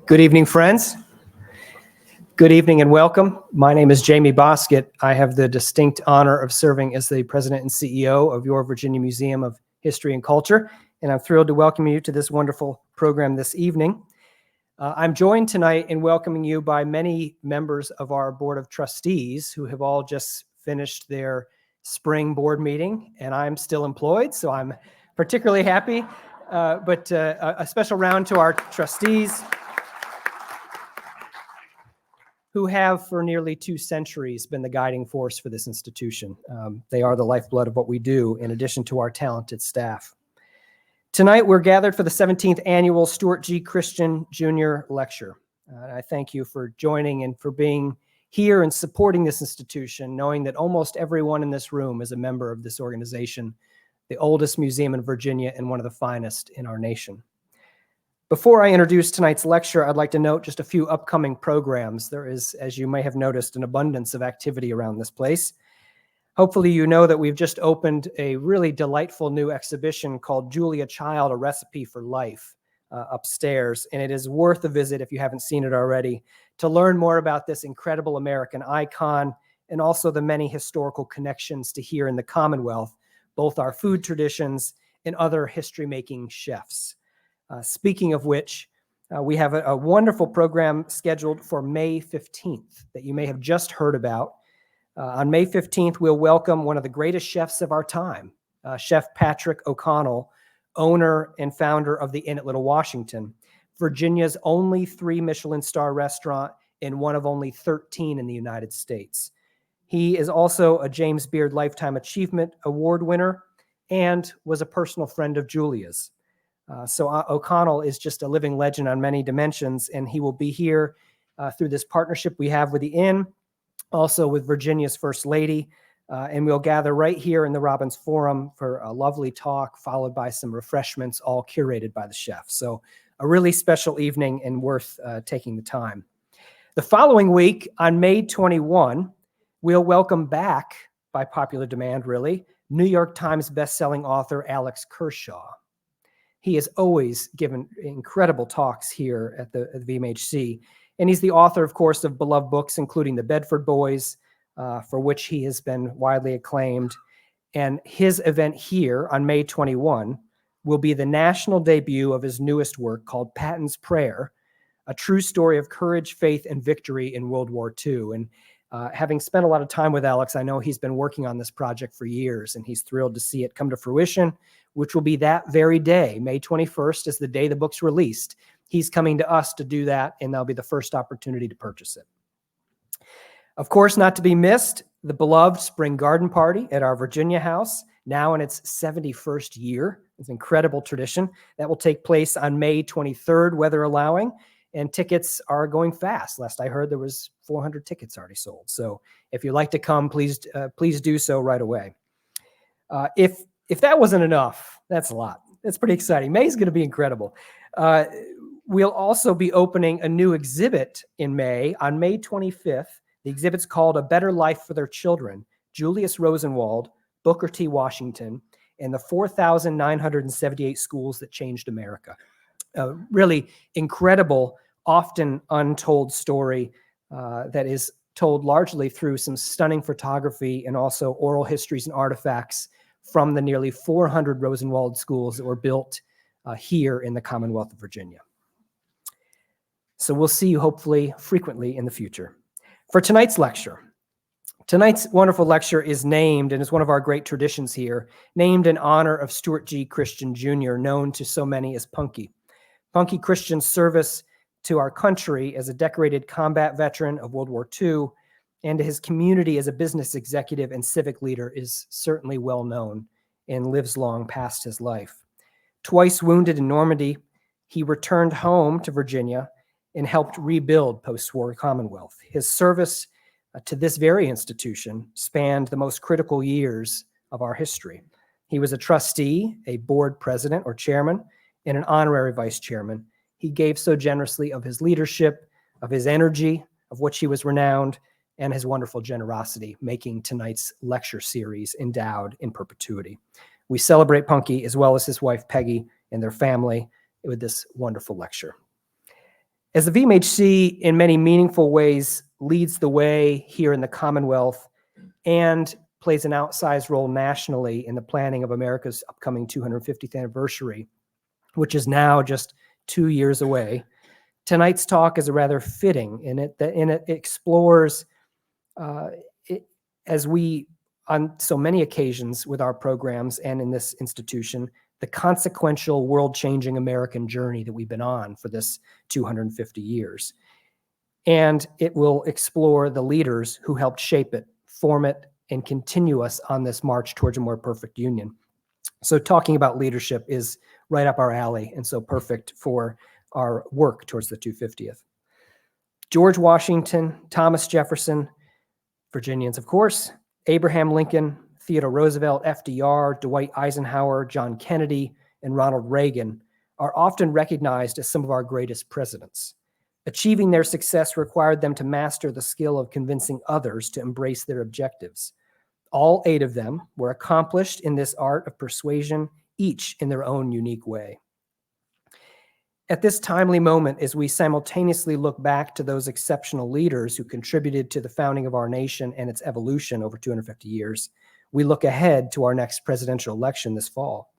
Good evening, friends. Good evening and welcome. My name is Jamie Boskett. I have the distinct honor of serving as the president and CEO of your Virginia Museum of History and Culture, and I'm thrilled to welcome you to this wonderful program this evening. I'm joined tonight in welcoming you by many members of our Board of Trustees who have all just finished their spring board meeting, and I'm still employed, so I'm particularly happy. But a special round to our trustees who have for nearly 2 centuries been the guiding force for this institution. They are the lifeblood of what we do, in addition to our talented staff. Tonight, we're gathered for the 17th annual Stuart G. Christian Jr. Lecture. I thank you for joining and for being here and supporting this institution, knowing that almost everyone in this room is a member of this organization, the oldest museum in Virginia and one of the finest in our nation. Before I introduce tonight's lecture, I'd like to note just a few upcoming programs. There is, as you may have noticed, an abundance of activity around this place. Hopefully you know that we've just opened a really delightful new exhibition called Julia Child, A Recipe for Life, upstairs, and it is worth a visit if you haven't seen it already, to learn more about this incredible American icon and also the many historical connections to here in the Commonwealth, both our food traditions and other history-making chefs. Speaking of which, we have a wonderful program scheduled for May 15th that you may have just heard about. On May 15th, we'll welcome one of the greatest chefs of our time, Chef Patrick O'Connell, owner and founder of the Inn at Little Washington, Virginia's only 3 Michelin star restaurant and one of only 13 in the United States. He is also a James Beard Lifetime Achievement Award winner and was a personal friend of Julia's. So O'Connell is just a living legend on many dimensions, and he will be here through this partnership we have with the Inn, also with Virginia's First Lady, and we'll gather right here in the Robbins Forum for a lovely talk, followed by some refreshments, all curated by the chef. So a really special evening and worth taking the time. The following week, on May 21, we'll welcome back, by popular demand really, New York Times bestselling author Alex Kershaw. He has always given incredible talks here at the VMHC, and he's the author, of course, of beloved books, including The Bedford Boys, for which he has been widely acclaimed. And his event here on May 21 will be the national debut of his newest work called Patton's Prayer, a true story of courage, faith, and victory in World War II. And having spent a lot of time with Alex, I know he's been working on this project for years, and he's thrilled to see it come to fruition, which will be that very day. May 21st is the day the book's released. He's coming to us to do that, and that'll be the first opportunity to purchase it. Of course, not to be missed, the beloved Spring Garden Party at our Virginia house, now in its 71st year. It's an incredible tradition. That will take place on May 23rd, weather allowing, and tickets are going fast. Last I heard, there was 400 tickets already sold. So if you'd like to come, please do so right away. If that wasn't enough, that's a lot. That's pretty exciting. May's going to be incredible. We'll also be opening a new exhibit in May, on May 25th. The exhibit's called A Better Life for Their Children, Julius Rosenwald, Booker T. Washington, and the 4,978 schools that changed America. A really incredible, often untold story that is told largely through some stunning photography and also oral histories and artifacts from the nearly 400 Rosenwald schools that were built here in the Commonwealth of Virginia. So we'll see you hopefully frequently in the future. For tonight's lecture, tonight's wonderful lecture is named, and is one of our great traditions here, named in honor of Stuart G. Christian Jr., known to so many as Punky. Punky Christian's service to our country as a decorated combat veteran of World War II and to his community as a business executive and civic leader is certainly well known and lives long past his life. Twice wounded in Normandy, he returned home to Virginia and helped rebuild post-war Commonwealth. His service to this very institution spanned the most critical years of our history. He was a trustee, a board president or chairman, and an honorary vice chairman. He gave so generously of his leadership, of his energy, of which he was renowned, and his wonderful generosity, making tonight's lecture series endowed in perpetuity. We celebrate Punky as well as his wife Peggy and their family with this wonderful lecture. As the VMHC, in many meaningful ways, leads the way here in the Commonwealth and plays an outsized role nationally in the planning of America's upcoming 250th anniversary, which is now just 2 years away, tonight's talk is a rather fitting in it explores, as we, on so many occasions with our programs and in this institution, the consequential world-changing American journey that we've been on for this 250 years. And it will explore the leaders who helped shape it, form it, and continue us on this march towards a more perfect union. So talking about leadership is right up our alley and so perfect for our work towards the 250th. George Washington, Thomas Jefferson, Virginians, of course, Abraham Lincoln, Theodore Roosevelt, FDR, Dwight Eisenhower, John Kennedy, and Ronald Reagan are often recognized as some of our greatest presidents. Achieving their success required them to master the skill of convincing others to embrace their objectives. All 8 of them were accomplished in this art of persuasion, each in their own unique way. At this timely moment, as we simultaneously look back to those exceptional leaders who contributed to the founding of our nation and its evolution over 250 years, we look ahead to our next presidential election this fall.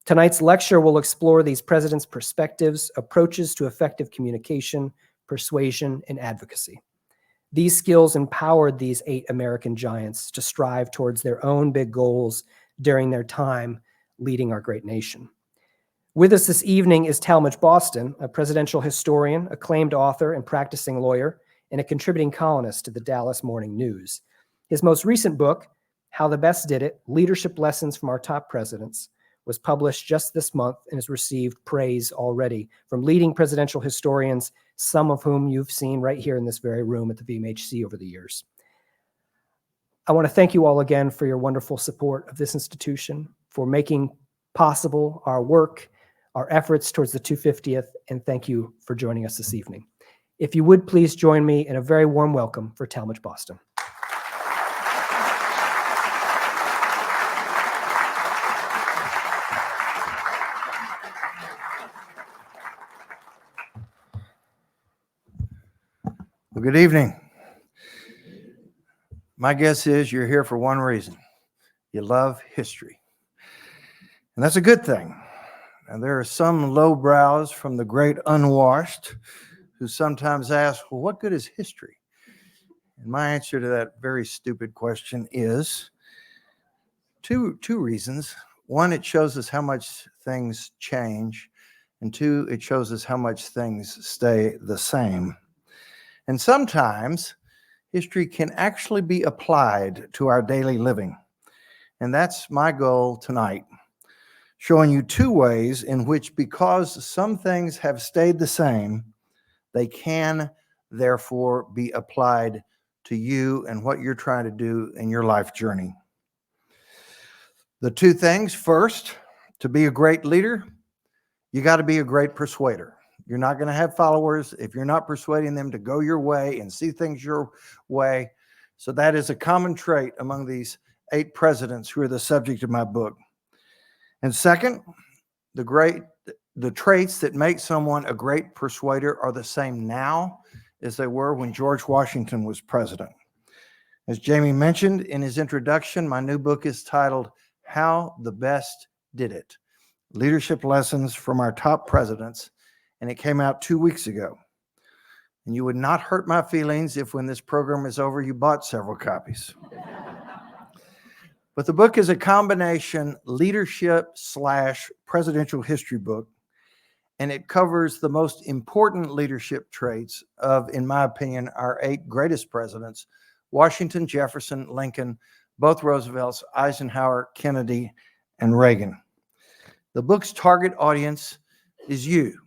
Tonight's lecture will explore these presidents' perspectives, approaches to effective communication, persuasion, and advocacy. These skills empowered these 8 American giants to strive towards their own big goals during their time leading our great nation. With us this evening is Talmage Boston, a presidential historian, acclaimed author and practicing lawyer, and a contributing columnist to the Dallas Morning News. His most recent book, How the Best Did It, Leadership Lessons from Our Top Presidents, was published just this month and has received praise already from leading presidential historians, some of whom you've seen right here in this very room at the VMHC over the years. I want to thank you all again for your wonderful support of this institution, for making possible our work, our efforts towards the 250th, and thank you for joining us this evening. If you would please join me in a very warm welcome for Talmage Boston. Well, good evening. My guess is you're here for one reason. You love history. And that's a good thing. And there are some lowbrows from the great unwashed who sometimes ask, well, what good is history? And my answer to that very stupid question is two reasons. One, it shows us how much things change. And 2, it shows us how much things stay the same. And sometimes history can actually be applied to our daily living. And that's my goal tonight, showing you 2 ways in which, because some things have stayed the same, they can therefore be applied to you and what you're trying to do in your life journey. The 2 things: first, to be a great leader, you got to be a great persuader. You're not going to have followers if you're not persuading them to go your way and see things your way. So that is a common trait among these 8 presidents who are the subject of my book. And second, the traits that make someone a great persuader are the same now as they were when George Washington was president. As Jamie mentioned in his introduction, my new book is titled How the Best Did It, Leadership Lessons from Our Top Presidents, and it came out 2 weeks ago. And you would not hurt my feelings if when this program is over, you bought several copies. But the book is a combination leadership/presidential history book, and it covers the most important leadership traits of, in my opinion, our 8 greatest presidents: Washington, Jefferson, Lincoln, both Roosevelts, Eisenhower, Kennedy, and Reagan. The book's target audience is you,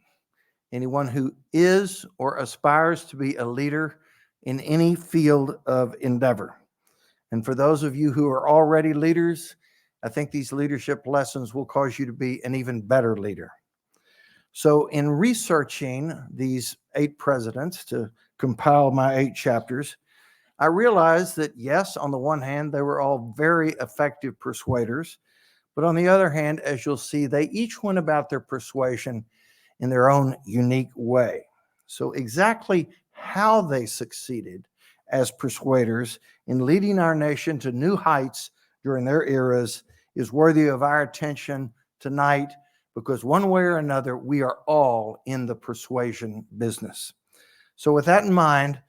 anyone who is or aspires to be a leader in any field of endeavor. And for those of you who are already leaders, I think these leadership lessons will cause you to be an even better leader. So in researching these 8 presidents to compile my 8 chapters, I realized that, yes, on the one hand, they were all very effective persuaders. But on the other hand, as you'll see, they each went about their persuasion in their own unique way. So exactly how they succeeded as persuaders in leading our nation to new heights during their eras is worthy of our attention tonight, because one way or another, we are all in the persuasion business. So with that in mind,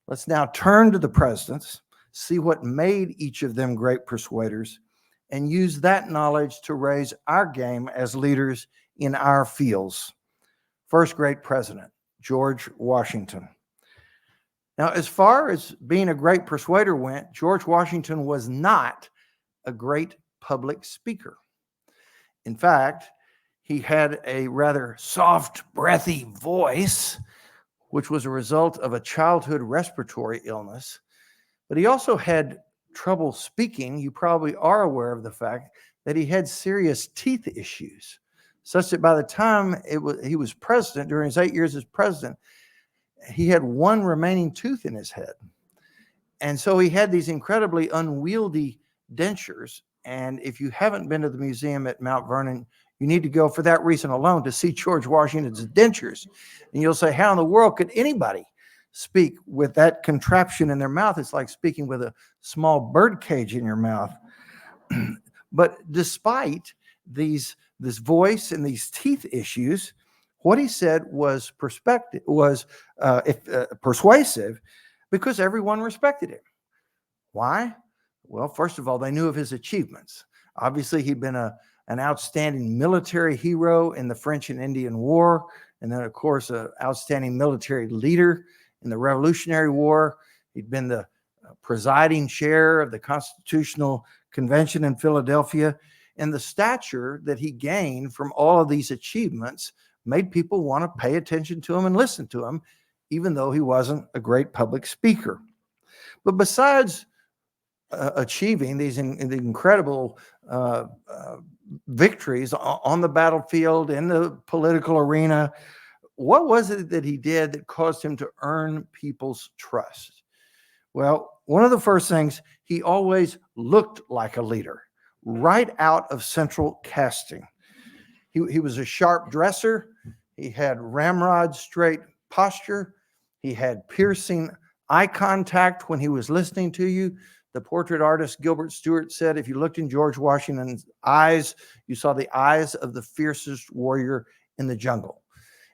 let's now turn to the presidents, see what made each of them great persuaders, and use that knowledge to raise our game as leaders in our fields. First great president, George Washington. Now, as far as being a great persuader went, George Washington was not a great public speaker. In fact, he had a rather soft, breathy voice, which was a result of a childhood respiratory illness. But he also had trouble speaking. You probably are aware of the fact that he had serious teeth issues, such that by the time he was president, during his 8 years as president, he had one remaining tooth in his head. And so he had these incredibly unwieldy dentures. And if you haven't been to the museum at Mount Vernon, you need to go for that reason alone to see George Washington's dentures. And you'll say, how in the world could anybody speak with that contraption in their mouth? It's like speaking with a small bird cage in your mouth. But despite this voice and these teeth issues, what he said was persuasive, because everyone respected him. Why? Well, first of all, they knew of his achievements. Obviously, he'd been an outstanding military hero in the French and Indian War, and then, of course, an outstanding military leader in the Revolutionary War. He'd been the presiding chair of the Constitutional Convention in Philadelphia, and the stature that he gained from all of these achievements made people want to pay attention to him and listen to him, even though he wasn't a great public speaker. But besides achieving these incredible victories on the battlefield, in the political arena, what was it that he did that caused him to earn people's trust? Well, one of the first things, he always looked like a leader, right out of central casting. He was a sharp dresser. He had ramrod straight posture. He had piercing eye contact when he was listening to you. The portrait artist Gilbert Stuart said, if you looked in George Washington's eyes, you saw the eyes of the fiercest warrior in the jungle.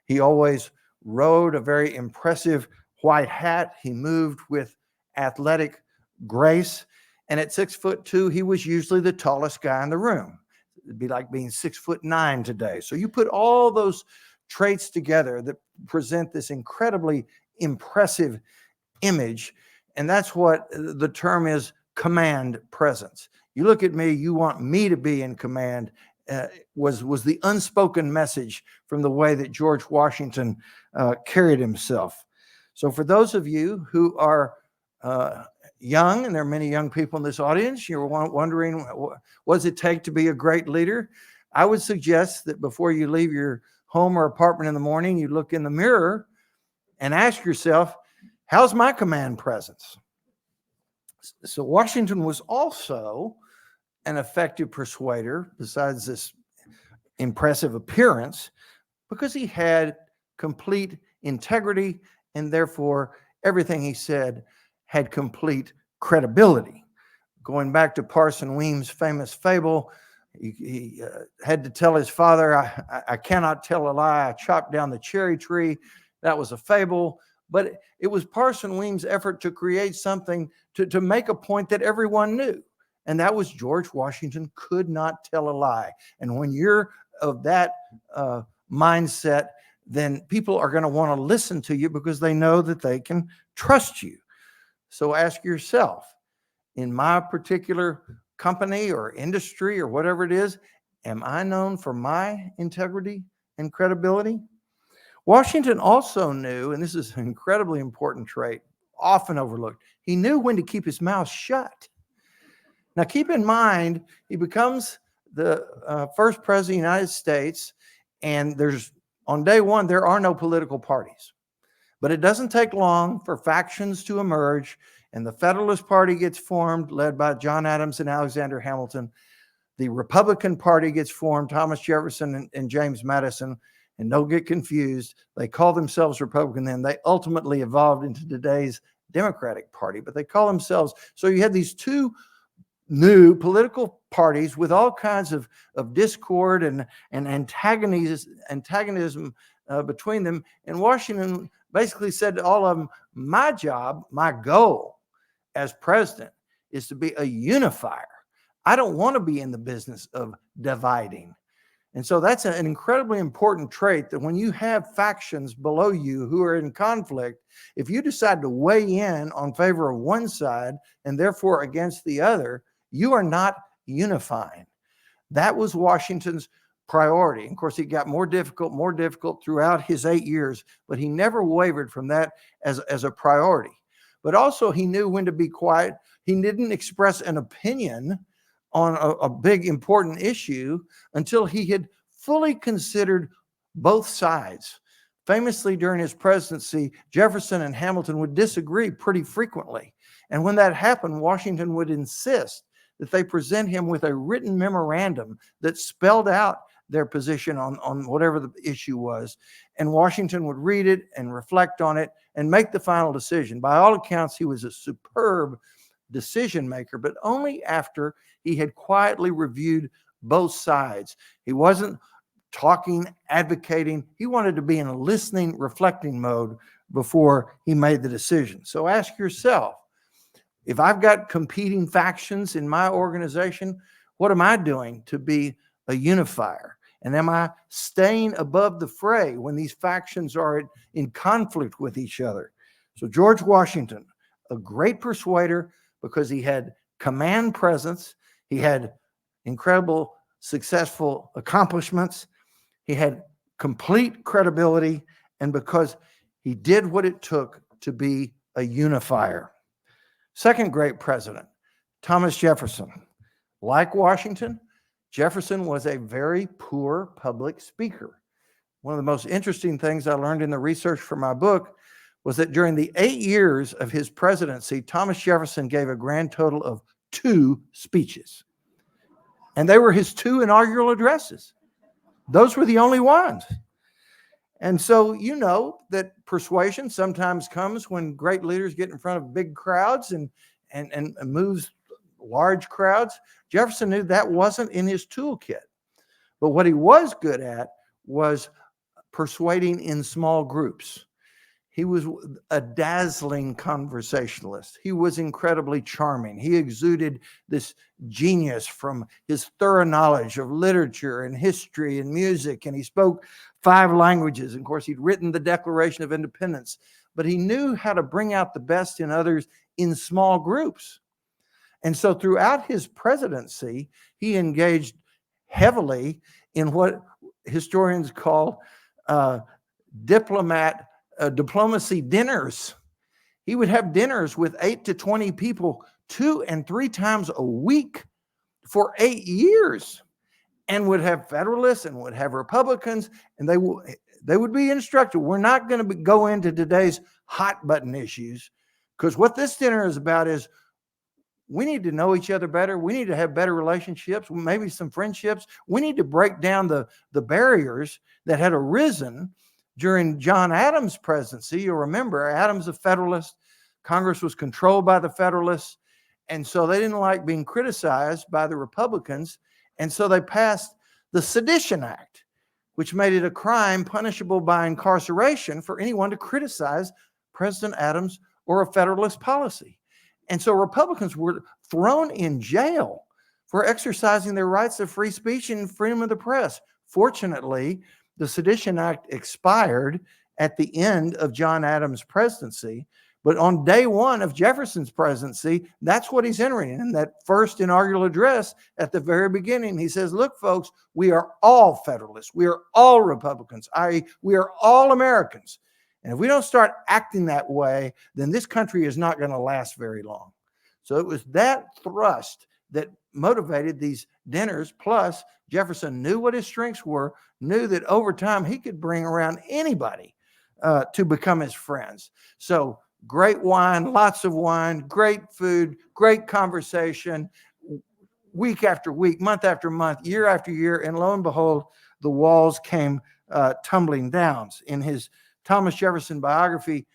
He always rode a very impressive white hat. He moved with athletic grace. And at 6'2", he was usually the tallest guy in the room. It'd be like being 6'9" today. So you put all those traits together that present this incredibly impressive image. And that's what the term is, command presence. You look at me, you want me to be in command, was the unspoken message from the way that George Washington carried himself. So for those of you who are young, and there are many young people in this audience, you're wondering, what does it take to be a great leader? I would suggest that before you leave your home or apartment in the morning, you look in the mirror and ask yourself, how's my command presence? So Washington was also an effective persuader, besides this impressive appearance, because he had complete integrity, and therefore everything he said had complete credibility. Going back to Parson Weems' famous fable, he had to tell his father, I cannot tell a lie, I chopped down the cherry tree. That was a fable. But it was Parson Weems' effort to create something to make a point that everyone knew. And that was George Washington could not tell a lie. And when you're of that mindset, then people are going to want to listen to you because they know that they can trust you. So ask yourself, in my particular company or industry or whatever it is, am I known for my integrity and credibility? Washington also knew, and this is an incredibly important trait, often overlooked, he knew when to keep his mouth shut. Now, keep in mind, he becomes the first president of the United States, and on day one, there are no political parties. But it doesn't take long for factions to emerge, and the Federalist Party gets formed, led by John Adams and Alexander Hamilton. The Republican Party gets formed, Thomas Jefferson and James Madison. And don't get confused. They call themselves Republican then. They ultimately evolved into today's Democratic Party, but they call themselves. So you had these two new political parties with all kinds of discord and antagonism between them. And Washington basically said to all of them, my job, my goal as president is to be a unifier. I don't want to be in the business of dividing. And so that's an incredibly important trait, that when you have factions below you who are in conflict, if you decide to weigh in on favor of one side and therefore against the other, you are not unifying. That was Washington's priority. Of course, it got more difficult throughout his 8 years, but he never wavered from that as a priority. But also he knew when to be quiet. He didn't express an opinion on a big important issue until he had fully considered both sides. Famously, during his presidency, Jefferson and Hamilton would disagree pretty frequently. And when that happened, Washington would insist that they present him with a written memorandum that spelled out their position on whatever the issue was. And Washington would read it and reflect on it and make the final decision. By all accounts, he was a superb decision maker, but only after he had quietly reviewed both sides. He wasn't talking, advocating. He wanted to be in a listening, reflecting mode before he made the decision. So ask yourself, if I've got competing factions in my organization, what am I doing to be a unifier? And am I staying above the fray when these factions are in conflict with each other? So George Washington, a great persuader because he had command presence, he had incredible successful accomplishments, he had complete credibility, and because he did what it took to be a unifier. Second great president, Thomas Jefferson. Like Washington, Jefferson was a very poor public speaker. One of the most interesting things I learned in the research for my book was that during the 8 years of his presidency, Thomas Jefferson gave a grand total of 2 speeches. And they were his 2 inaugural addresses. Those were the only ones. And so you know that persuasion sometimes comes when great leaders get in front of big crowds and moves large crowds. Jefferson knew that wasn't in his toolkit. But what he was good at was persuading in small groups. He was a dazzling conversationalist. He was incredibly charming. He exuded this genius from his thorough knowledge of literature and history and music, and he spoke 5 languages. Of course, he'd written the Declaration of Independence, but he knew how to bring out the best in others in small groups. And so throughout his presidency, he engaged heavily in what historians call diplomacy dinners. He would have dinners with 8 to 20 people 2 and 3 times a week for 8 years, and would have Federalists and would have Republicans, and they would be instructed. We're not going to go into today's hot button issues, because what this dinner is about is we need to know each other better. We need to have better relationships, maybe some friendships. We need to break down the barriers that had arisen during John Adams' presidency. You'll remember, Adams a Federalist. Congress was controlled by the Federalists, and so they didn't like being criticized by the Republicans, and so they passed the Sedition Act, which made it a crime punishable by incarceration for anyone to criticize President Adams or a Federalist policy. And so Republicans were thrown in jail for exercising their rights of free speech and freedom of the press. Fortunately, the Sedition Act expired at the end of John Adams' presidency, but on day 1 of Jefferson's presidency, that's what he's entering in that first inaugural address. At the very beginning, he says, look, folks, we are all Federalists. We are all Republicans, i.e., we are all Americans. And if we don't start acting that way, then this country is not going to last very long. So it was that thrust that motivated these dinners. Plus, Jefferson knew what his strengths were, knew that over time he could bring around anybody to become his friends. So great wine, lots of wine, great food, great conversation, week after week, month after month, year after year. And lo and behold, the walls came tumbling downs. In his Thomas Jefferson biography,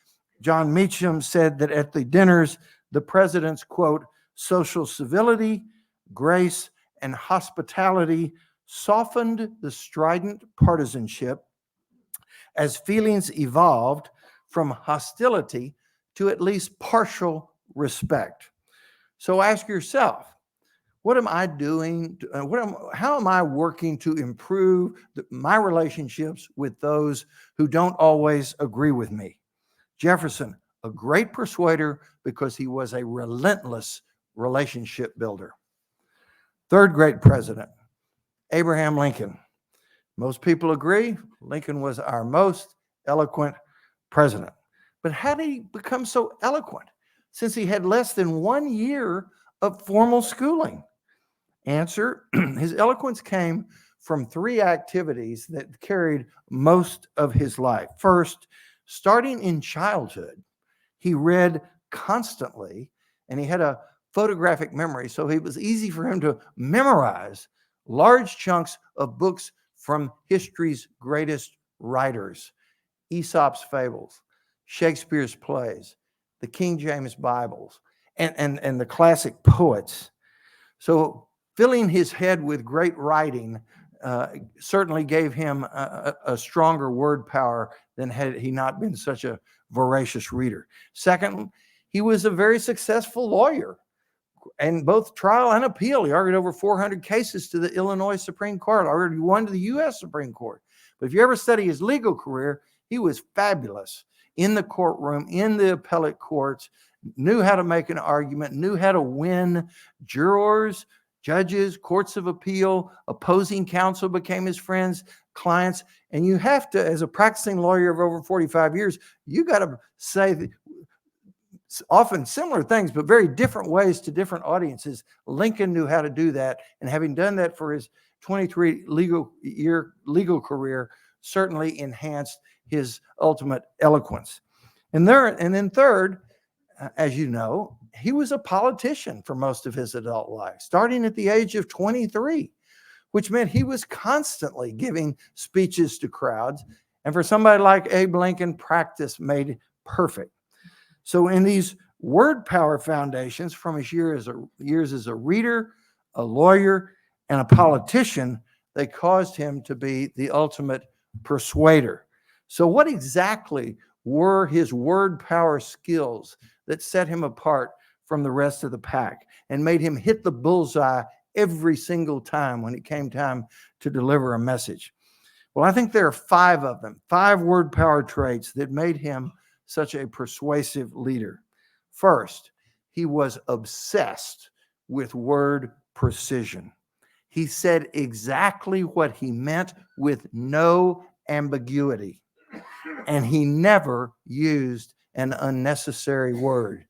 John Meacham said that at the dinners, the president's, quote, social civility, grace, and hospitality softened the strident partisanship as feelings evolved from hostility to at least partial respect. So ask yourself, what am I doing? How am I working to improve my relationships with those who don't always agree with me? Jefferson, a great persuader because he was a relentless relationship builder. Third great president, Abraham Lincoln. Most people agree Lincoln was our most eloquent president. But how did he become so eloquent since he had less than 1 year of formal schooling? Answer, his eloquence came from 3 activities that carried most of his life. First, starting in childhood, he read constantly, and he had a photographic memory, so it was easy for him to memorize large chunks of books from history's greatest writers, Aesop's fables, Shakespeare's plays, the King James Bibles, and the classic poets. So filling his head with great writing certainly gave him a stronger word power than had he not been such a voracious reader. Second, he was a very successful lawyer. And both trial and appeal, he argued over 400 cases to the Illinois Supreme Court, argued one to the U.S. Supreme Court. But if you ever study his legal career, he was fabulous in the courtroom, in the appellate courts, knew how to make an argument, knew how to win jurors, judges, courts of appeal, opposing counsel became his friends, clients. And you have to, as a practicing lawyer of over 45 years, you got to say that often similar things, but very different ways to different audiences. Lincoln knew how to do that. And having done that for his 23 legal career, certainly enhanced his ultimate eloquence. And then third, as you know, he was a politician for most of his adult life, starting at the age of 23, which meant he was constantly giving speeches to crowds. And for somebody like Abe Lincoln, practice made it perfect. So in these word power foundations from his years as a reader, a lawyer, and a politician, they caused him to be the ultimate persuader. So what exactly were his word power skills that set him apart from the rest of the pack and made him hit the bullseye every single time when it came time to deliver a message? Well, I think there are 5 of them, 5 word power traits that made him such a persuasive leader. First, he was obsessed with word precision. He said exactly what he meant with no ambiguity. And he never used an unnecessary word.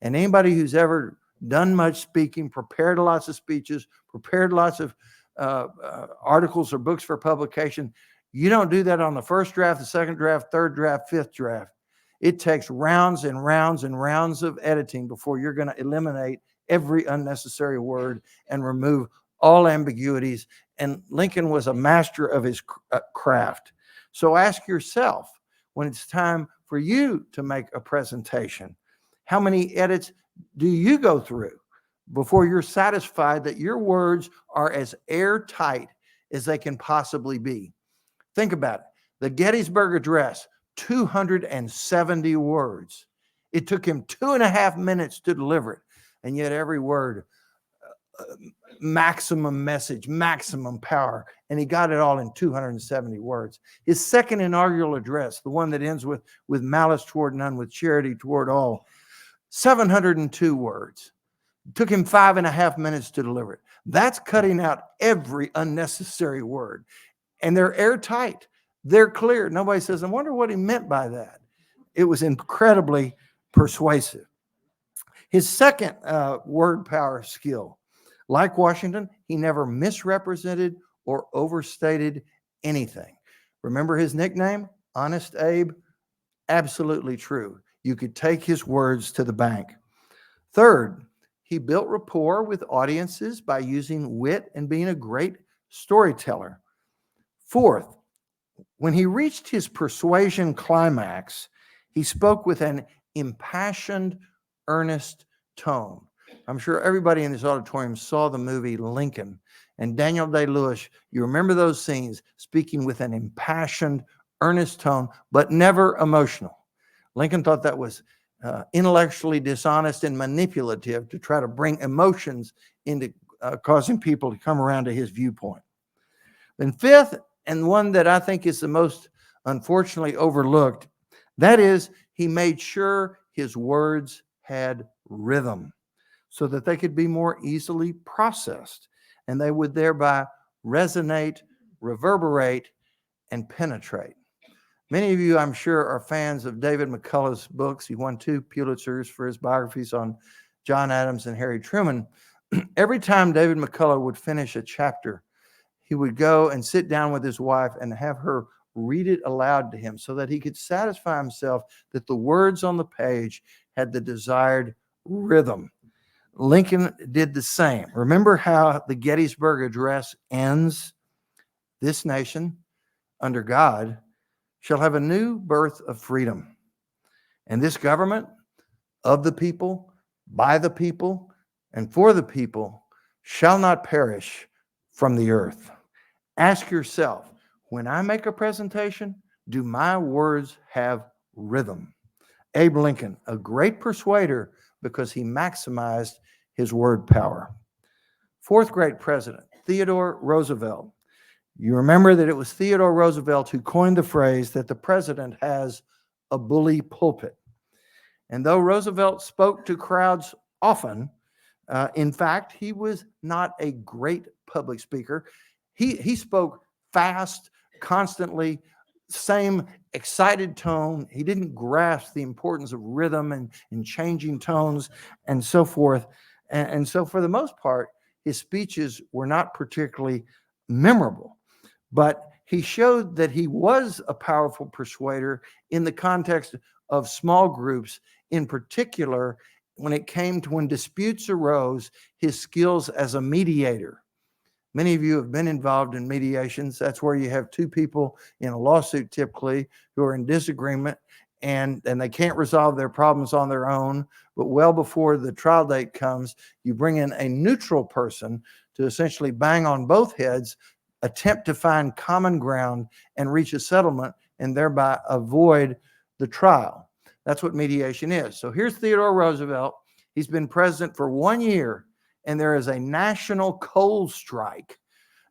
And anybody who's ever done much speaking, prepared lots of speeches, prepared lots of articles or books for publication, you don't do that on the first draft, the second draft, third draft, fifth draft. It takes rounds and rounds and rounds of editing before you're going to eliminate every unnecessary word and remove all ambiguities. And Lincoln was a master of his craft. So ask yourself, when it's time for you to make a presentation, how many edits do you go through before you're satisfied that your words are as airtight as they can possibly be? Think about it. The Gettysburg Address, 270 words. It took him 2.5 minutes to deliver it. And yet every word, maximum message, maximum power. And he got it all in 270 words. His second inaugural address, the one that ends with malice toward none, with charity toward all, 702 words. It took him 5.5 minutes to deliver it. That's cutting out every unnecessary word. And they're airtight. They're clear. Nobody says, I wonder what he meant by that. It was incredibly persuasive. His second word power skill, like Washington, he never misrepresented or overstated anything. Remember his nickname? Honest Abe? Absolutely true. You could take his words to the bank. Third, he built rapport with audiences by using wit and being a great storyteller. Fourth, When he reached his persuasion climax, he spoke with an impassioned, earnest tone. I'm sure everybody in this auditorium saw the movie Lincoln, and Daniel Day-Lewis, you remember those scenes, speaking with an impassioned, earnest tone, but never emotional. Lincoln thought that was intellectually dishonest and manipulative to try to bring emotions into causing people to come around to his viewpoint. Then fifth, and one that I think is the most unfortunately overlooked, that is, he made sure his words had rhythm so that they could be more easily processed and they would thereby resonate, reverberate, and penetrate. Many of you, I'm sure, are fans of David McCullough's books. He won 2 Pulitzers for his biographies on John Adams and Harry Truman. Every time David McCullough would finish a chapter, he would go and sit down with his wife and have her read it aloud to him so that he could satisfy himself that the words on the page had the desired rhythm. Lincoln did the same. Remember how the Gettysburg Address ends? This nation, under God, shall have a new birth of freedom. And this government, of the people, by the people, and for the people, shall not perish from the earth. Ask yourself, when I make a presentation, do my words have rhythm? Abe Lincoln, a great persuader because he maximized his word power. Fourth great president, Theodore Roosevelt. You remember that it was Theodore Roosevelt who coined the phrase that the president has a bully pulpit. And though Roosevelt spoke to crowds often, in fact, he was not a great public speaker. He spoke fast, constantly, same excited tone. He didn't grasp the importance of rhythm and changing tones and so forth. And so for the most part, his speeches were not particularly memorable. But he showed that he was a powerful persuader in the context of small groups, in particular, when it came to when disputes arose, his skills as a mediator. Many of you have been involved in mediations. That's where you have 2 people in a lawsuit typically who are in disagreement and they can't resolve their problems on their own. But well before the trial date comes, you bring in a neutral person to essentially bang on both heads, attempt to find common ground and reach a settlement and thereby avoid the trial. That's what mediation is. So here's Theodore Roosevelt. He's been president for 1 year, and there is a national coal strike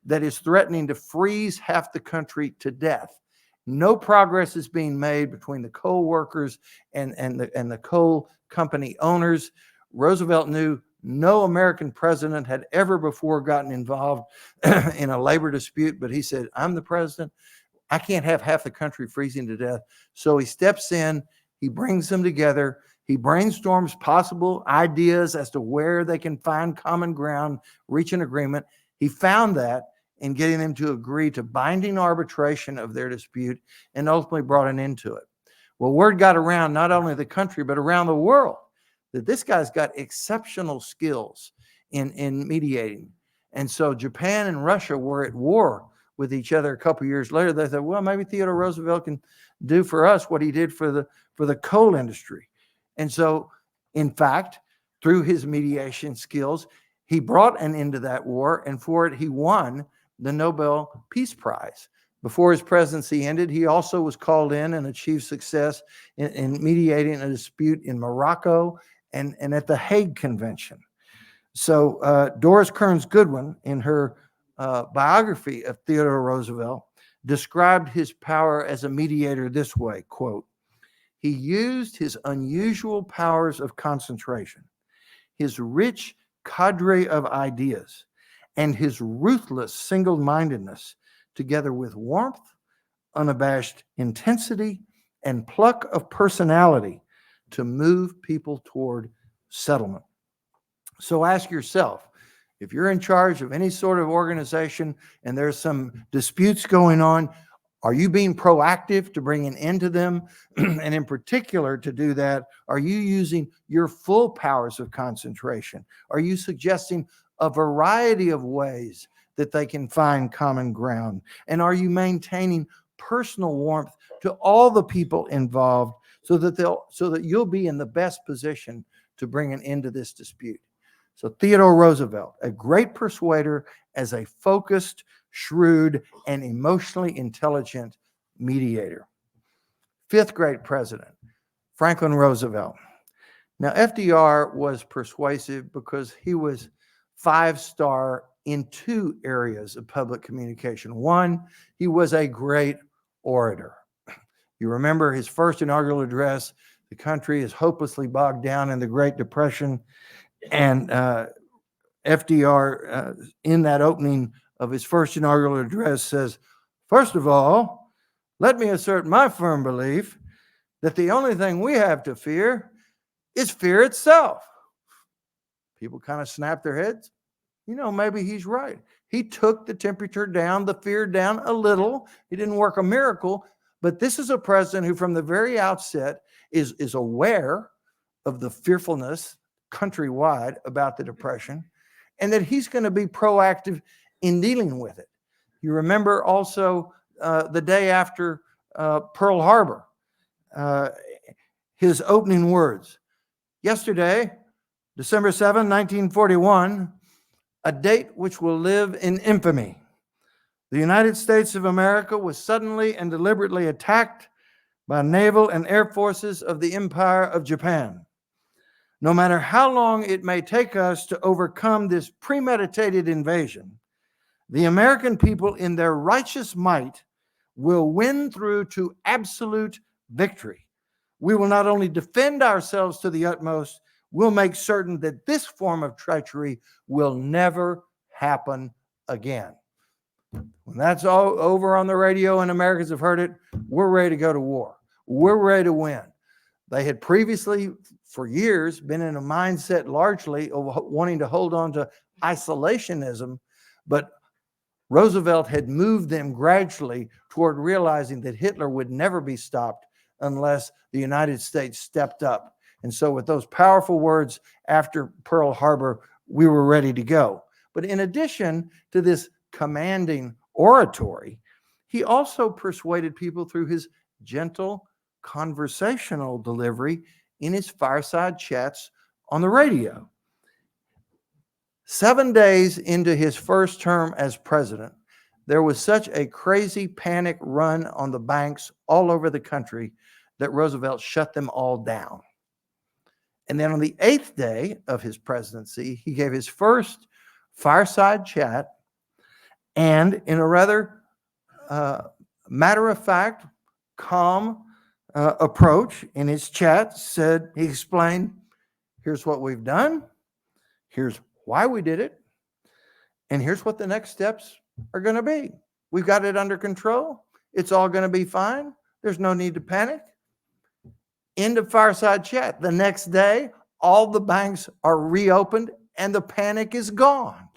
that is threatening to freeze half the country to death. No progress is being made between the coal workers and the coal company owners. Roosevelt knew no American president had ever before gotten involved in a labor dispute, but he said, I'm the president. I can't have half the country freezing to death. So he steps in, he brings them together, he brainstorms possible ideas as to where they can find common ground, reach an agreement. He found that in getting them to agree to binding arbitration of their dispute and ultimately brought an end to it. Well, word got around not only the country, but around the world that this guy's got exceptional skills in mediating. And so Japan and Russia were at war with each other a couple years later. They thought, well, maybe Theodore Roosevelt can do for us what he did for the coal industry. And so, in fact, through his mediation skills, he brought an end to that war, and for it, he won the Nobel Peace Prize. Before his presidency ended, he also was called in and achieved success in mediating a dispute in Morocco and at the Hague Convention. So Doris Kearns Goodwin, in her biography of Theodore Roosevelt, described his power as a mediator this way, quote, he used his unusual powers of concentration, his rich cadre of ideas, and his ruthless single-mindedness, together with warmth, unabashed intensity, and pluck of personality to move people toward settlement. So ask yourself, if you're in charge of any sort of organization and there's some disputes going on, are you being proactive to bring an end to them? And in particular, to do that, are you using your full powers of concentration? Are you suggesting a variety of ways that they can find common ground? And are you maintaining personal warmth to all the people involved so that you'll be in the best position to bring an end to this dispute. So Theodore Roosevelt, a great persuader as a focused, shrewd, and emotionally intelligent mediator. Fifth great president, Franklin Roosevelt. Now, FDR was persuasive because he was 5-star in 2 areas of public communication. One, he was a great orator. You remember his first inaugural address, the country is hopelessly bogged down in the Great Depression, and FDR, in that opening of his first inaugural address, says, "First of all, let me assert my firm belief that the only thing we have to fear is fear itself." People kind of snap their heads. Maybe he's right. He took the temperature down, the fear down a little. He didn't work a miracle, but this is a president who from the very outset is aware of the fearfulness countrywide about the Depression, and that he's going to be proactive in dealing with it. You remember also the day after Pearl Harbor, his opening words. Yesterday, December 7, 1941, a date which will live in infamy. The United States of America was suddenly and deliberately attacked by naval and air forces of the Empire of Japan. No matter how long it may take us to overcome this premeditated invasion, the American people in their righteous might will win through to absolute victory. We will not only defend ourselves to the utmost, we'll make certain that this form of treachery will never happen again. When that's all over on the radio and Americans have heard it, we're ready to go to war. We're ready to win. They had previously, for years, been in a mindset largely of wanting to hold on to isolationism, but Roosevelt had moved them gradually toward realizing that Hitler would never be stopped unless the United States stepped up. And so with those powerful words after Pearl Harbor, we were ready to go. But in addition to this commanding oratory, he also persuaded people through his gentle conversational delivery in his fireside chats on the radio. 7 days into his first term as president, there was such a crazy panic run on the banks all over the country that Roosevelt shut them all down. And then on the 8th day of his presidency, he gave his first fireside chat, and in a rather matter-of-fact, calm approach in his chat, he explained, here's what we've done, here's why we did it, and here's what the next steps are going to be. We've got it under control. It's all going to be fine. There's no need to panic. End of fireside chat. The next day, all the banks are reopened and the panic is gone.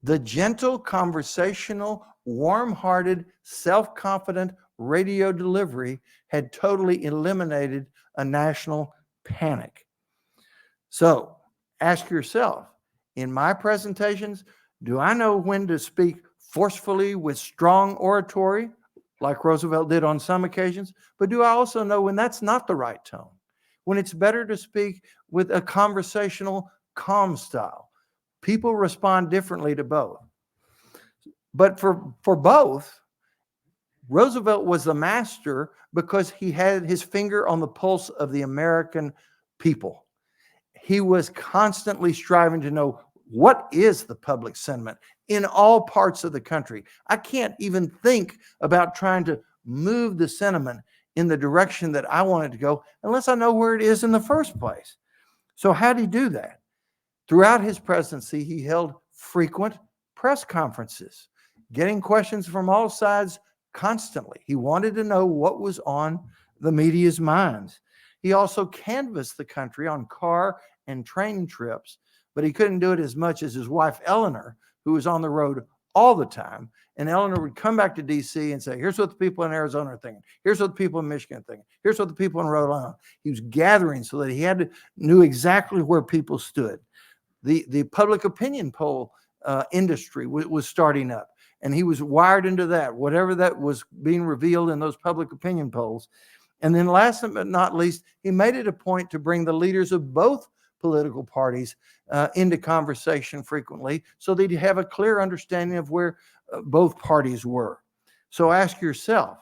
The gentle, conversational, warm-hearted, self-confident radio delivery had totally eliminated a national panic. So ask yourself, in my presentations, do I know when to speak forcefully with strong oratory, like Roosevelt did on some occasions, but do I also know when that's not the right tone, when it's better to speak with a conversational, calm style? People respond differently to both. But for both, Roosevelt was the master because he had his finger on the pulse of the American people. He was constantly striving to know what is the public sentiment in all parts of the country. I can't even think about trying to move the sentiment in the direction that I want it to go unless I know where it is in the first place. So how did he do that? Throughout his presidency, he held frequent press conferences, getting questions from all sides constantly. He wanted to know what was on the media's minds. He also canvassed the country on car and train trips, but he couldn't do it as much as his wife, Eleanor, who was on the road all the time. And Eleanor would come back to D.C. and say, here's what the people in Arizona are thinking. Here's what the people in Michigan are thinking. Here's what the people in Rhode Island. He was gathering so that he knew exactly where people stood. The public opinion poll industry was starting up. And he was wired into that, whatever that was being revealed in those public opinion polls. And then last but not least, he made it a point to bring the leaders of both political parties into conversation frequently so that you have a clear understanding of where both parties were. So ask yourself,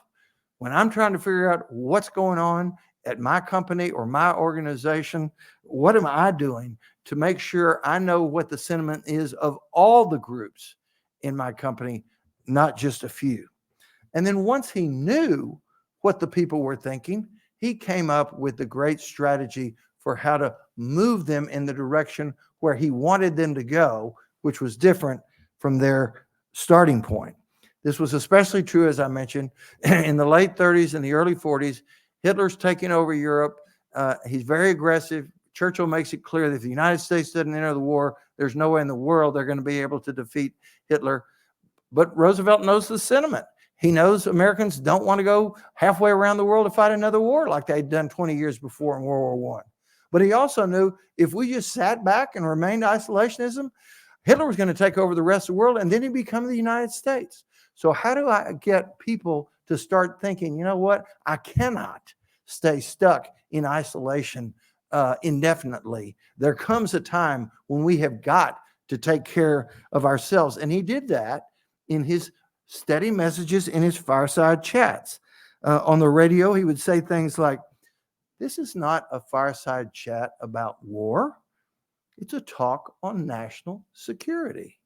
when I'm trying to figure out what's going on at my company or my organization, what am I doing to make sure I know what the sentiment is of all the groups in my company, not just a few? And then once he knew what the people were thinking, he came up with the great strategy for how to move them in the direction where he wanted them to go, which was different from their starting point. This was especially true, as I mentioned, in the late 30s and the early 40s. Hitler's taking over Europe. He's very aggressive. Churchill makes it clear that if the United States doesn't enter the war, there's no way in the world they're going to be able to defeat Hitler. But Roosevelt knows the sentiment. He knows Americans don't want to go halfway around the world to fight another war like they'd done 20 years before in World War I. But he also knew if we just sat back and remained isolationism, Hitler was going to take over the rest of the world and then he'd become the United States. So how do I get people to start thinking, you know what, I cannot stay stuck in isolation indefinitely. There comes a time when we have got to take care of ourselves. And he did that in his steady messages, in his fireside chats. On the radio, he would say things like, this is not a fireside chat about war. It's a talk on national security.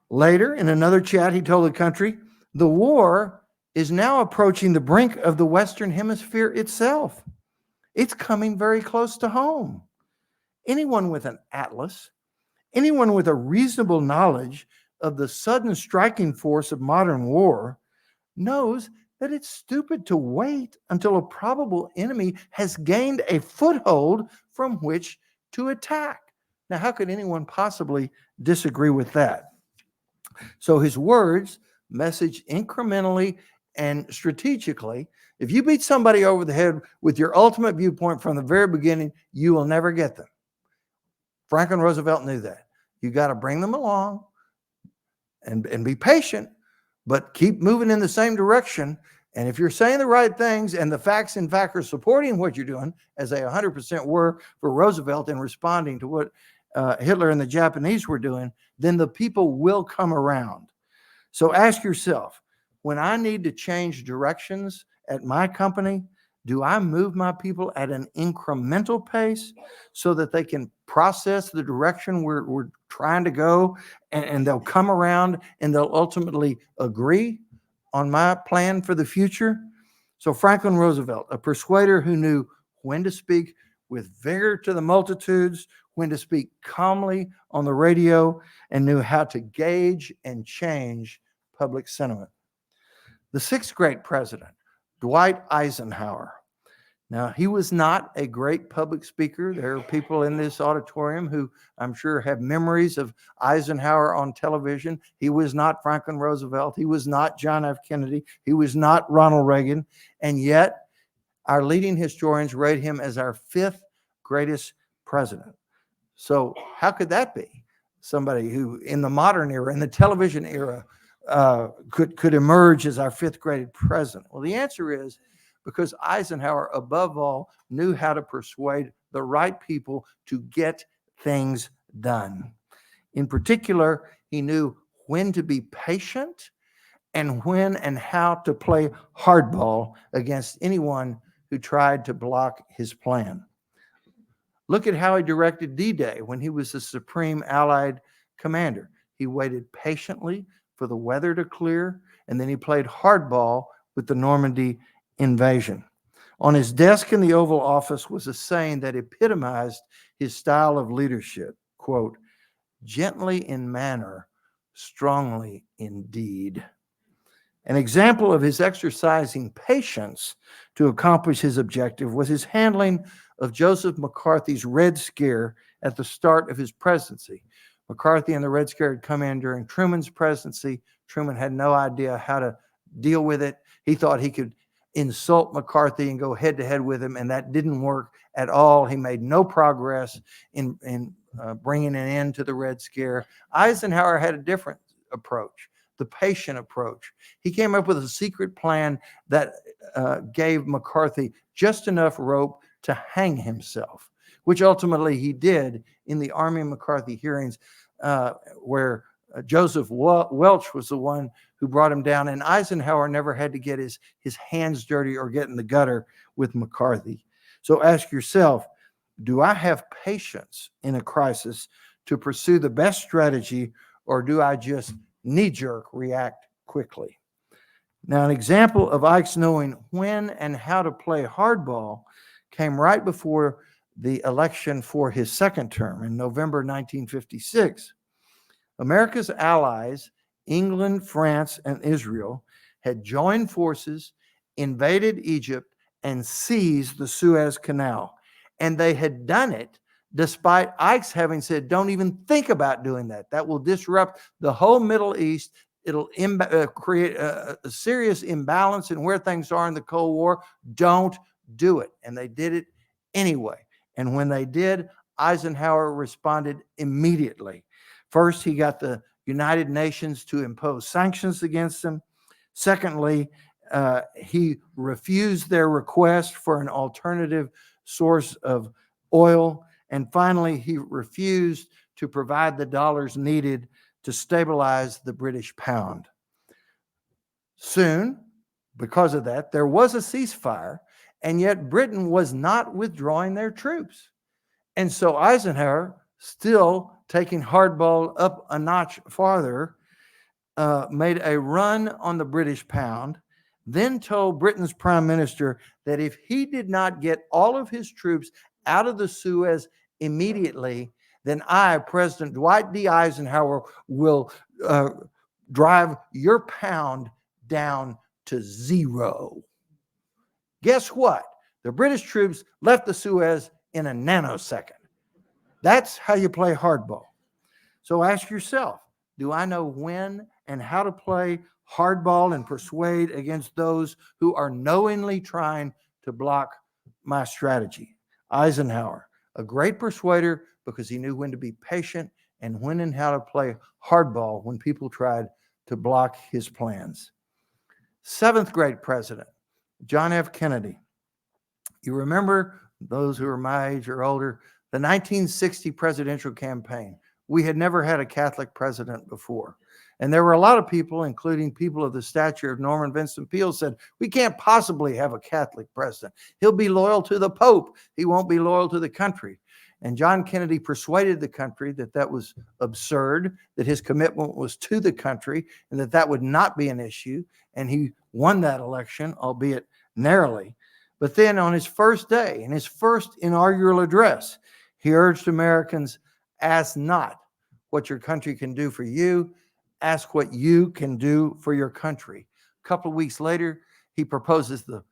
Later, in another chat, he told the country, the war is now approaching the brink of the Western Hemisphere itself. It's coming very close to home. Anyone with an atlas, anyone with a reasonable knowledge of the sudden striking force of modern war knows that it's stupid to wait until a probable enemy has gained a foothold from which to attack. Now, how could anyone possibly disagree with that? So his words, message incrementally and strategically. If you beat somebody over the head with your ultimate viewpoint from the very beginning, you will never get them. Franklin Roosevelt knew that. You got to bring them along and be patient, but keep moving in the same direction. And if you're saying the right things and the facts, in fact, are supporting what you're doing, as they 100% were for Roosevelt in responding to what Hitler and the Japanese were doing, then the people will come around. So ask yourself, when I need to change directions at my company, do I move my people at an incremental pace so that they can process the direction we're trying to go, and they'll come around and they'll ultimately agree on my plan for the future? So Franklin Roosevelt, a persuader who knew when to speak with vigor to the multitudes, when to speak calmly on the radio, and knew how to gauge and change public sentiment. The sixth great president, Dwight Eisenhower. Now, he was not a great public speaker. There are people in this auditorium who I'm sure have memories of Eisenhower on television. He was not Franklin Roosevelt. He was not John F. Kennedy. He was not Ronald Reagan. And yet, our leading historians rate him as our fifth greatest president. So how could that be? Somebody who in the modern era, in the television era, could emerge as our fifth greatest president? Well, the answer is because Eisenhower, above all, knew how to persuade the right people to get things done. In particular, he knew when to be patient and when and how to play hardball against anyone who tried to block his plan. Look at how he directed D-Day when he was the supreme Allied commander. He waited patiently for the weather to clear, and then he played hardball with the Normandy invasion. On his desk in the Oval Office was a saying that epitomized his style of leadership, quote, "Gently in manner, strongly in deed." An example of his exercising patience to accomplish his objective was his handling of Joseph McCarthy's Red Scare at the start of his presidency. McCarthy and the Red Scare had come in during Truman's presidency. Truman had no idea how to deal with it. He thought he could insult McCarthy and go head-to-head with him, and that didn't work at all. He made no progress in bringing an end to the Red Scare. Eisenhower had a different approach. the patient approach. He came up with a secret plan that gave McCarthy just enough rope to hang himself, which ultimately he did in the Army McCarthy hearings, where Joseph Welch was the one who brought him down, and Eisenhower never had to get his hands dirty or get in the gutter with McCarthy. So ask yourself, do I have patience in a crisis to pursue the best strategy, or do I just knee-jerk react quickly? Now, an example of Ike's knowing when and how to play hardball came right before the election for his second term in November 1956. America's allies, England, France, and Israel, had joined forces, invaded Egypt, and seized the Suez Canal. And they had done it despite Ike's having said, don't even think about doing that. That will disrupt the whole Middle East. It'll create a serious imbalance in where things are in the Cold War. Don't do it. And they did it anyway. And when they did, Eisenhower responded immediately. First, he got the United Nations to impose sanctions against them. Secondly, he refused their request for an alternative source of oil. And finally, he refused to provide the dollars needed to stabilize the British pound. Soon, because of that, there was a ceasefire, and yet Britain was not withdrawing their troops. And so Eisenhower, still taking hardball up a notch farther, made a run on the British pound, then told Britain's prime minister that if he did not get all of his troops out of the Suez immediately, then I, President Dwight D. Eisenhower, will drive your pound down to zero. Guess what? The British troops left the Suez in a nanosecond. That's how you play hardball. So ask yourself, do I know when and how to play hardball and persuade against those who are knowingly trying to block my strategy? Eisenhower, a great persuader because he knew when to be patient and when and how to play hardball when people tried to block his plans. Seventh great president, John F. Kennedy. You remember, those who are my age or older, the 1960 presidential campaign. We had never had a Catholic president before. And there were a lot of people, including people of the stature of Norman Vincent Peale, said, we can't possibly have a Catholic president. He'll be loyal to the Pope. He won't be loyal to the country. And John Kennedy persuaded the country that that was absurd, that his commitment was to the country, and that that would not be an issue. And he won that election, albeit narrowly. But then on his first day, in his first inaugural address, he urged Americans, ask not what your country can do for you, ask what you can do for your country. A couple of weeks later, he proposes the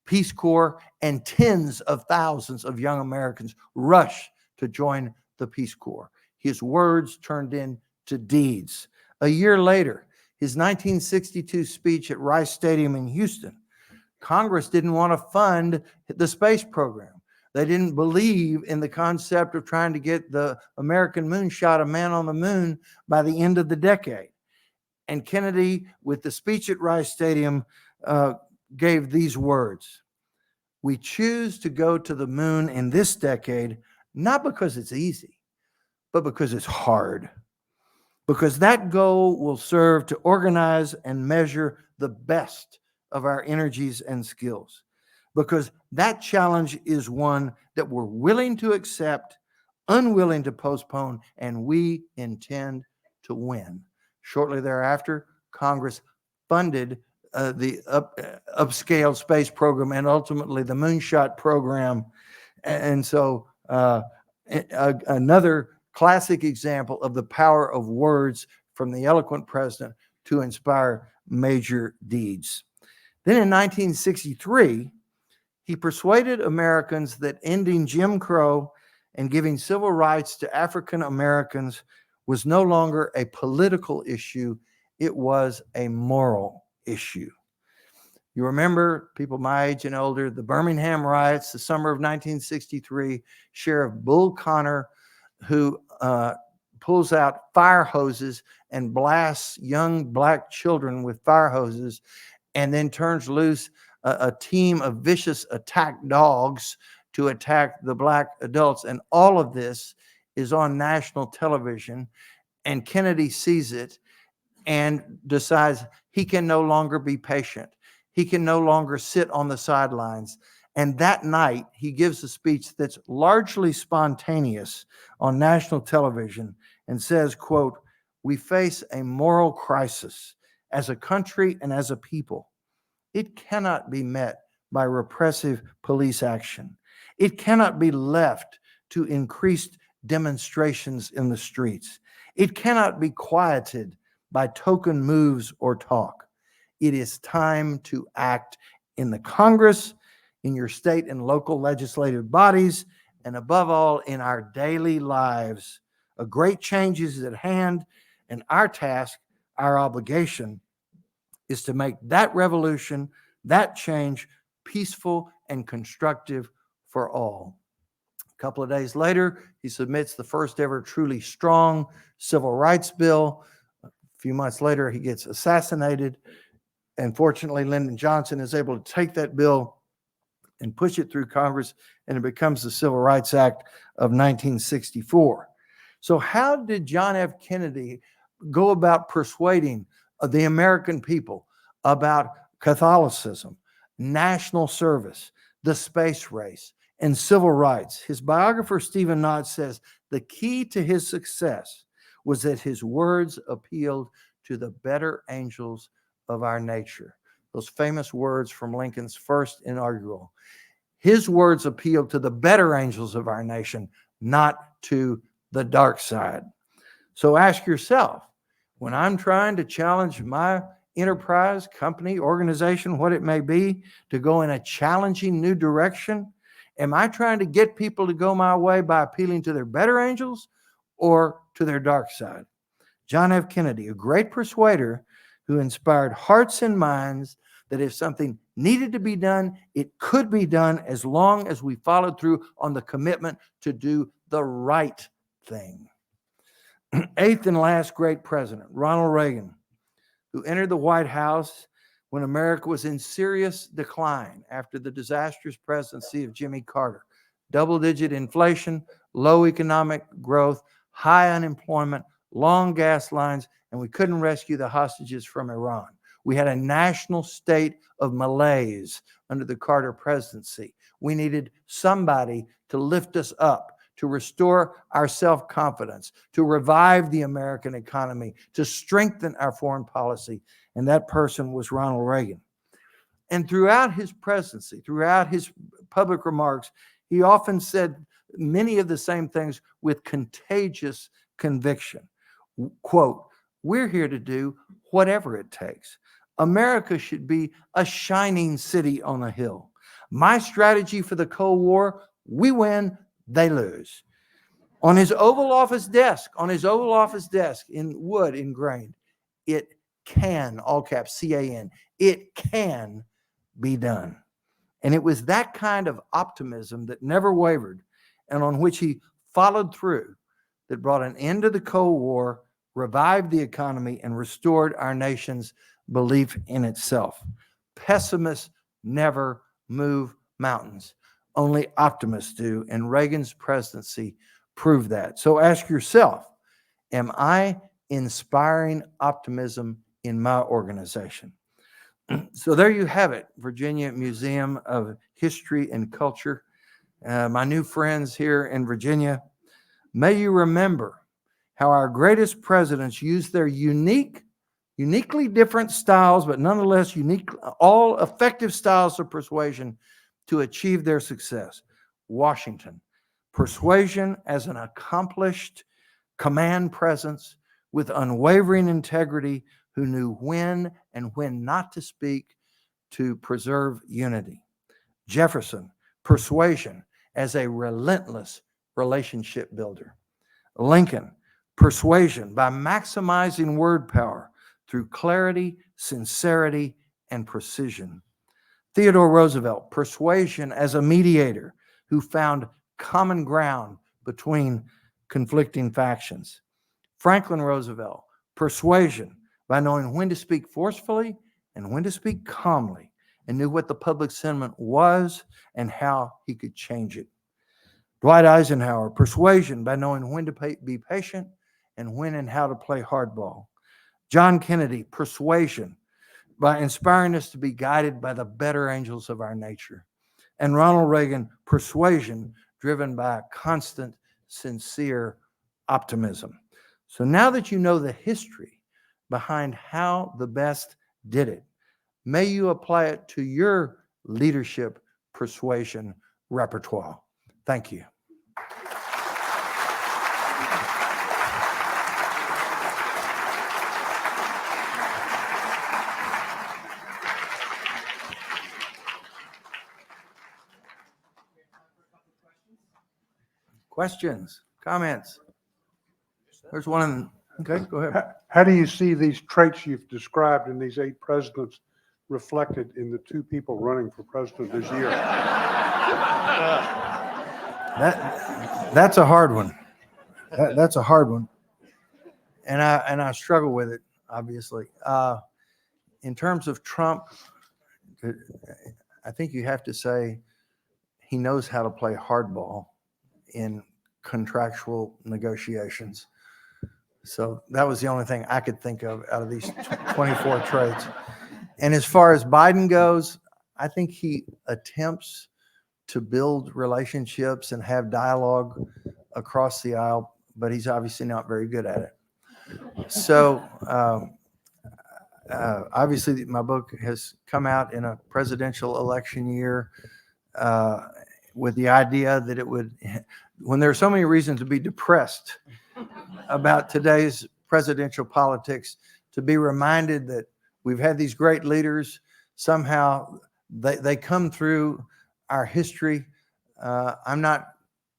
Peace Corps, and tens of thousands of young Americans rush to join the Peace Corps. His words turned into deeds. A year later, his 1962 speech at Rice Stadium in Houston, Congress didn't want to fund the space program. They didn't believe in the concept of trying to get the American moonshot, a man on the moon, by the end of the decade. And Kennedy, with the speech at Rice Stadium, gave these words: we choose to go to the moon in this decade, not because it's easy, but because it's hard. Because that goal will serve to organize and measure the best of our energies and skills. Because that challenge is one that we're willing to accept, unwilling to postpone, and we intend to win. Shortly thereafter, Congress funded the upscale space program and ultimately the moonshot program. And so another classic example of the power of words from the eloquent president to inspire major deeds. Then in 1963, he persuaded Americans that ending Jim Crow and giving civil rights to African Americans was no longer a political issue, it was a moral issue. You remember, people my age and older, the Birmingham riots, the summer of 1963, Sheriff Bull Connor, who pulls out fire hoses and blasts young black children with fire hoses, and then turns loose a team of vicious attack dogs to attack the black adults. And all of this is on national television, and Kennedy sees it and decides he can no longer be patient. He can no longer sit on the sidelines. And that night, he gives a speech that's largely spontaneous on national television and says, quote, "We face a moral crisis as a country and as a people. It cannot be met by repressive police action. It cannot be left to increased demonstrations in the streets. It cannot be quieted by token moves or talk. It is time to act in the Congress, in your state and local legislative bodies, and above all, in our daily lives. A great change is at hand, and our task, our obligation, is to make that revolution, that change, peaceful and constructive for all." A couple of days later, he submits the first ever truly strong civil rights bill. A few months later, he gets assassinated. And fortunately, Lyndon Johnson is able to take that bill and push it through Congress, and it becomes the Civil Rights Act of 1964. So how did John F. Kennedy go about persuading the American people about Catholicism, national service, the space race, and civil rights? His biographer, Stephen Knott, says the key to his success was that his words appealed to the better angels of our nature. Those famous words from Lincoln's first inaugural. His words appealed to the better angels of our nation, not to the dark side. So ask yourself, when I'm trying to challenge my enterprise, company, organization, what it may be, to go in a challenging new direction, am I trying to get people to go my way by appealing to their better angels or to their dark side? John F. Kennedy, a great persuader who inspired hearts and minds that if something needed to be done, it could be done as long as we followed through on the commitment to do the right thing. Eighth and last great president, Ronald Reagan, who entered the White House when America was in serious decline after the disastrous presidency of Jimmy Carter. Double-digit inflation, low economic growth, high unemployment, long gas lines, and we couldn't rescue the hostages from Iran. We had a national state of malaise under the Carter presidency. We needed somebody to lift us up, to restore our self-confidence, to revive the American economy, to strengthen our foreign policy. And that person was Ronald Reagan. And throughout his presidency, throughout his public remarks, he often said many of the same things with contagious conviction. Quote, "We're here to do whatever it takes. America should be a shining city on a hill. My strategy for the Cold War, we win, they lose." On his Oval Office desk, in wood ingrained, "It can," all caps, C-A-N, "it can be done." And it was that kind of optimism that never wavered and on which he followed through that brought an end to the Cold War, revived the economy, and restored our nation's belief in itself. Pessimists never move mountains. Only optimists do, and Reagan's presidency proved that. So ask yourself, am I inspiring optimism in my organization? So there you have it, Virginia Museum of History and Culture. My new friends here in Virginia, may you remember how our greatest presidents used their uniquely different styles, but nonetheless unique, all effective styles of persuasion to achieve their success. Washington, persuasion as an accomplished command presence with unwavering integrity, who knew when and when not to speak to preserve unity. Jefferson, persuasion as a relentless relationship builder. Lincoln, persuasion by maximizing word power through clarity, sincerity, and precision. Theodore Roosevelt, persuasion as a mediator who found common ground between conflicting factions. Franklin Roosevelt, persuasion, by knowing when to speak forcefully and when to speak calmly, and knew what the public sentiment was and how he could change it. Dwight Eisenhower, persuasion, by knowing when to be patient and when and how to play hardball. John Kennedy, persuasion, by inspiring us to be guided by the better angels of our nature. And Ronald Reagan, persuasion, driven by a constant, sincere optimism. So now that you know the history behind how the best did it, may you apply it to your leadership persuasion repertoire. Thank you. Questions, comments? There's one. Okay, go ahead. How do you see these traits you've described in these 8 presidents reflected in the 2 people running for president this year? That's a hard one. That's a hard one, and I struggle with it, obviously. In terms of Trump, I think you have to say he knows how to play hardball in contractual negotiations. So that was the only thing I could think of out of these 24 traits. And as far as Biden goes, I think he attempts to build relationships and have dialogue across the aisle, but he's obviously not very good at it. So obviously my book has come out in a presidential election year with the idea that it would, when there are so many reasons to be depressed about today's presidential politics, to be reminded that we've had these great leaders. Somehow they come through our history. I'm not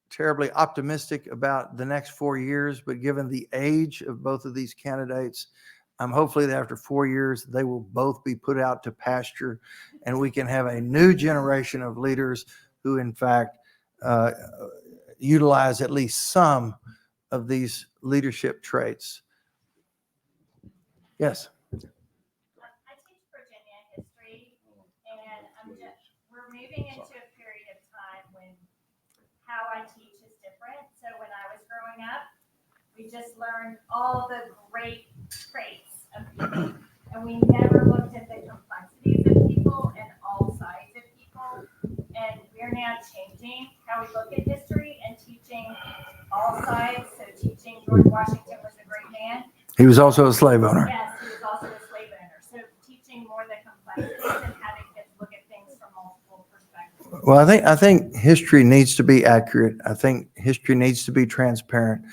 terribly optimistic about the next 4 years, but given the age of both of these candidates, I'm hopefully that after 4 years, they will both be put out to pasture and we can have a new generation of leaders who in fact utilize at least some of these leadership traits. Yes. I teach Virginia history, and we're moving into a period of time when how I teach is different. So when I was growing up, we just learned all the great traits of people, and we never looked at the complexities of people and all sides of people. And we're now changing how we look at history and teaching all sides. So teaching George Washington was a great man. He was also a slave owner. Yes, he was also a slave owner. So teaching more the complexities and how to look at things from multiple perspectives. Well, I think history needs to be accurate. I think history needs to be transparent.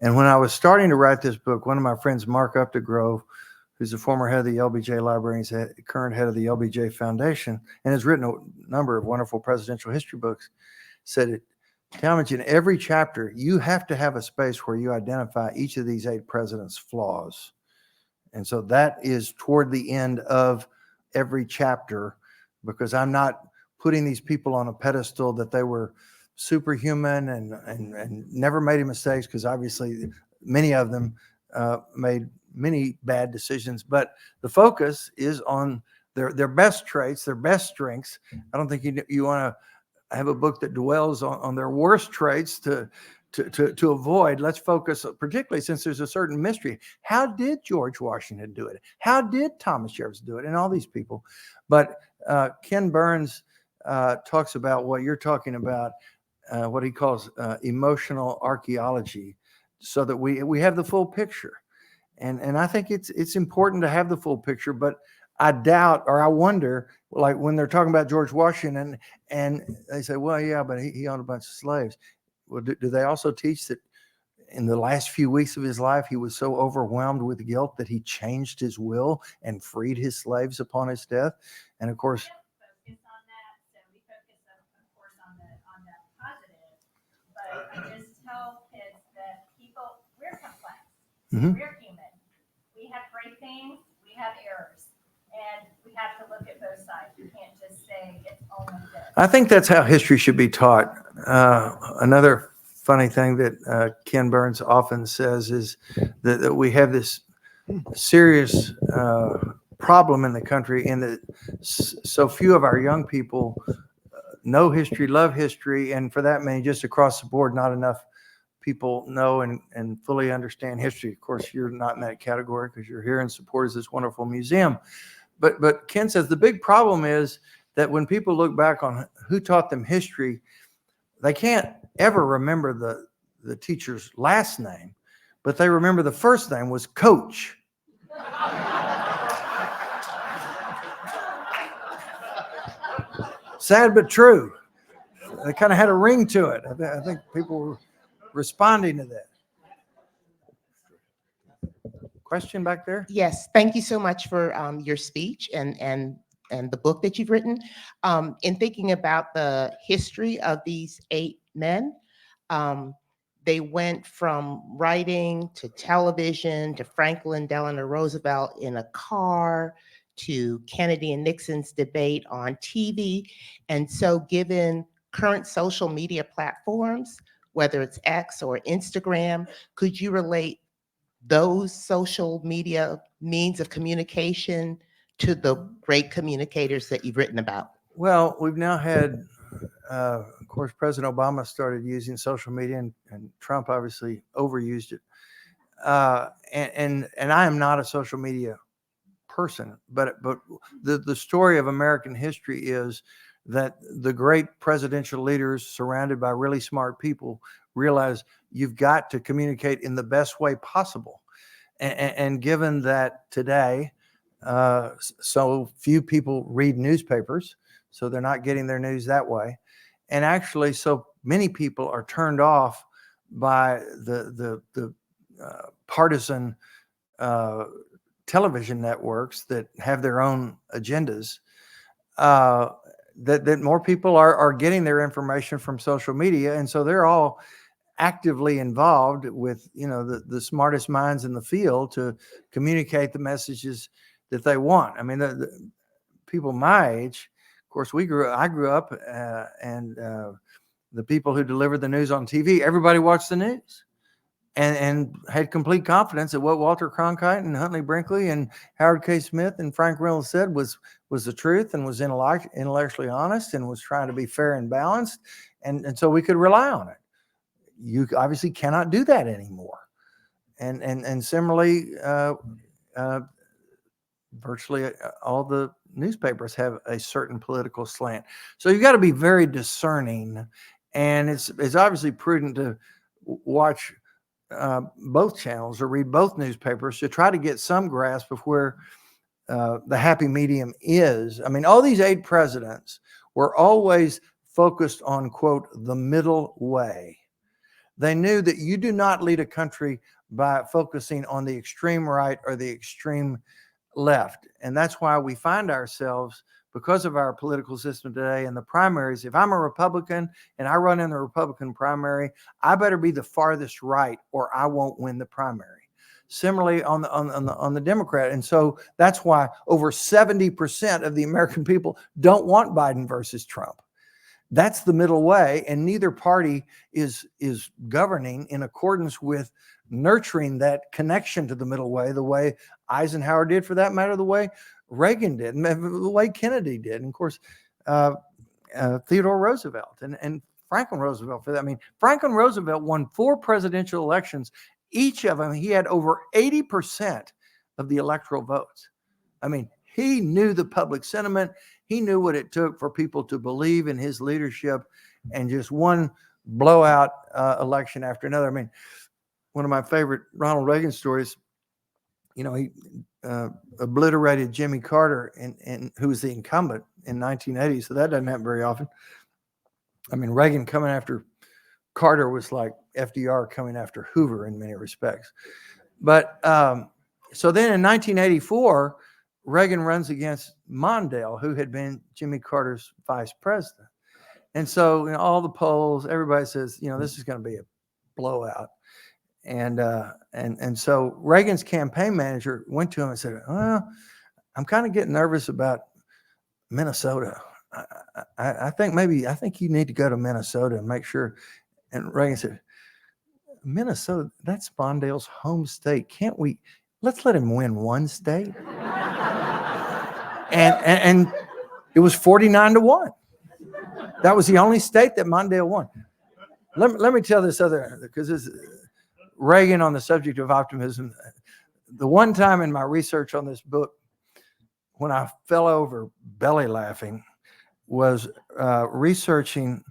And when I was starting to write this book, one of my friends, Mark Updegrove, who's the former head of the LBJ Library, he's the current head of the LBJ Foundation, and has written a number of wonderful presidential history books, said, Talmage, in every chapter, you have to have a space where you identify each of these 8 presidents' flaws. And so that is toward the end of every chapter, because I'm not putting these people on a pedestal that they were superhuman and never made mistakes, because obviously many of them made many bad decisions, but the focus is on their best traits, their best strengths. I don't think you want to have a book that dwells on their worst traits to avoid. Let's focus, particularly since there's a certain mystery. How did George Washington do it? How did Thomas Jefferson do it? And all these people. But Ken Burns talks about what you're talking about, what he calls emotional archaeology, so that we have the full picture. And I think it's important to have the full picture, but I doubt, or I wonder, like when they're talking about George Washington and they say, well, yeah, but he owned a bunch of slaves. Well, do they also teach that in the last few weeks of his life, he was so overwhelmed with guilt that he changed his will and freed his slaves upon his death? And of course, We don't focus on that. So we focus, of course, on the positive. But I just tell kids that we're complex. Mhm. We're human. We have great things. We have errors. And we have to look at both sides. You can't just say it's only this. I think that's how history should be taught. Another funny thing that Ken Burns often says is that we have this serious problem in the country in that so few of our young people know history, love history, and for that matter, just across the board, not enough people know and fully understand history. Of course, you're not in that category because you're here in support of this wonderful museum. But Ken says the big problem is that when people look back on who taught them history, they can't ever remember the teacher's last name, but they remember the first name was Coach. Sad but true. It kind of had a ring to it. I think people were responding to that. Question back there? Yes, thank you so much for your speech and the book that you've written. In thinking about the history of these 8 men, they went from writing to television to Franklin Delano Roosevelt in a car to Kennedy and Nixon's debate on TV. And so given current social media platforms, whether it's X or Instagram, could you relate those social media means of communication to the great communicators that you've written about? Well, we've now had, of course, President Obama started using social media, and Trump obviously overused it. And I am not a social media person, but the story of American history is that the great presidential leaders surrounded by really smart people realize you've got to communicate in the best way possible. And given that today, so few people read newspapers, so they're not getting their news that way. And actually, so many people are turned off by the partisan television networks that have their own agendas, that more people are getting their information from social media. And so they're all actively involved with, the smartest minds in the field to communicate the messages that they want. I mean, the people my age, of course, I grew up and the people who delivered the news on TV, everybody watched the news and had complete confidence that what Walter Cronkite and Huntley Brinkley and Howard K. Smith and Frank Reynolds said was the truth and was intellectually honest and was trying to be fair and balanced. And so we could rely on it. You obviously cannot do that anymore. And similarly, virtually all the newspapers have a certain political slant. So you got to be very discerning, and it's obviously prudent to watch both channels or read both newspapers to try to get some grasp of where the happy medium is. I mean, all these 8 presidents were always focused on, quote, the middle way. They knew that you do not lead a country by focusing on the extreme right or the extreme left. And that's why we find ourselves, because of our political system today in the primaries, if I'm a Republican and I run in the Republican primary, I better be the farthest right or I won't win the primary. Similarly on the Democrat. And so that's why over 70% of the American people don't want Biden versus Trump. That's the middle way, and neither party is governing in accordance with nurturing that connection to the middle way, the way Eisenhower did, for that matter, the way Reagan did, and the way Kennedy did, and of course Theodore Roosevelt and Franklin Roosevelt for that. I mean, Franklin Roosevelt won 4 presidential elections. Each of them, he had over 80% of the electoral votes. I mean, he knew the public sentiment. He knew what it took for people to believe in his leadership, and just one blowout election after another. I mean, one of my favorite Ronald Reagan stories, he obliterated Jimmy Carter, and who was the incumbent in 1980. So that doesn't happen very often. I mean, Reagan coming after Carter was like FDR coming after Hoover in many respects. But so then in 1984, Reagan runs against Mondale, who had been Jimmy Carter's vice president. And so all the polls, everybody says, this is going to be a blowout. And so Reagan's campaign manager went to him and said, well, I'm kind of getting nervous about Minnesota. I think you need to go to Minnesota and make sure. And Reagan said, Minnesota, that's Mondale's home state. Can't we, let's let him win one state. And it was 49-1. That was the only state that Mondale won. Let me tell this other, because this Reagan on the subject of optimism. The one time in my research on this book, when I fell over belly laughing, was researching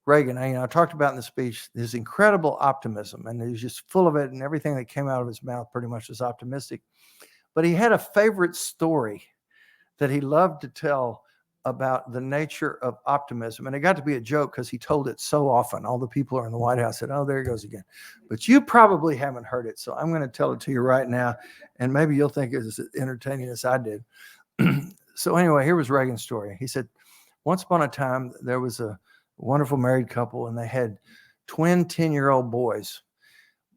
Reagan. I talked about in the speech his incredible optimism, and he was just full of it, and everything that came out of his mouth pretty much was optimistic. But he had a favorite story that he loved to tell about the nature of optimism. And it got to be a joke because he told it so often. All the people who are in the White House said, oh, there he goes again. But you probably haven't heard it. So I'm going to tell it to you right now. And maybe you'll think it's as entertaining as I did. So anyway, here was Reagan's story. He said, once upon a time, there was a wonderful married couple, and they had twin 10-year-old boys.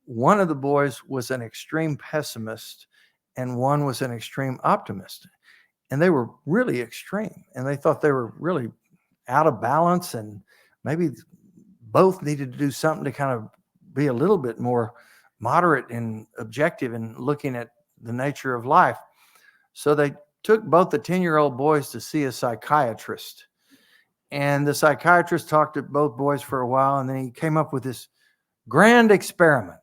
One of the boys was an extreme pessimist, and one was an extreme optimist. And they were really extreme, and they thought they were really out of balance, and maybe both needed to do something to kind of be a little bit more moderate and objective in looking at the nature of life. So they took both the 10-year-old boys to see a psychiatrist. And the psychiatrist talked to both boys for a while, and then he came up with this grand experiment.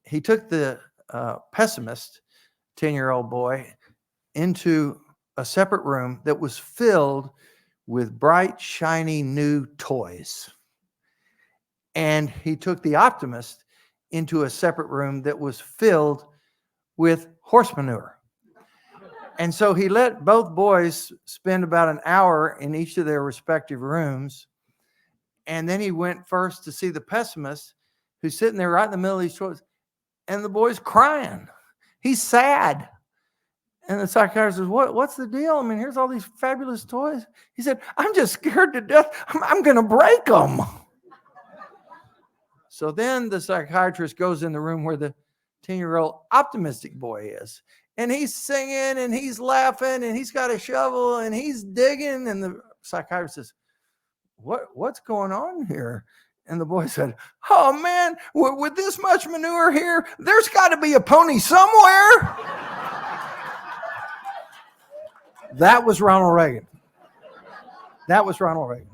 He took the pessimist 10-year-old boy into a separate room that was filled with bright, shiny new toys. And he took the optimist into a separate room that was filled with horse manure. And so he let both boys spend about an hour in each of their respective rooms. And then he went first to see the pessimist, who's sitting there right in the middle of these toys. And the boy's crying. He's sad. And the psychiatrist says, what's the deal? I mean, here's all these fabulous toys. He said, I'm just scared to death. I'm going to break them. So then the psychiatrist goes in the room where the 10-year-old optimistic boy is. And he's singing and he's laughing and he's got a shovel and he's digging. And the psychiatrist says, what's going on here? And the boy said, oh, man, with this much manure here, there's got to be a pony somewhere. That was Ronald Reagan. That was Ronald Reagan.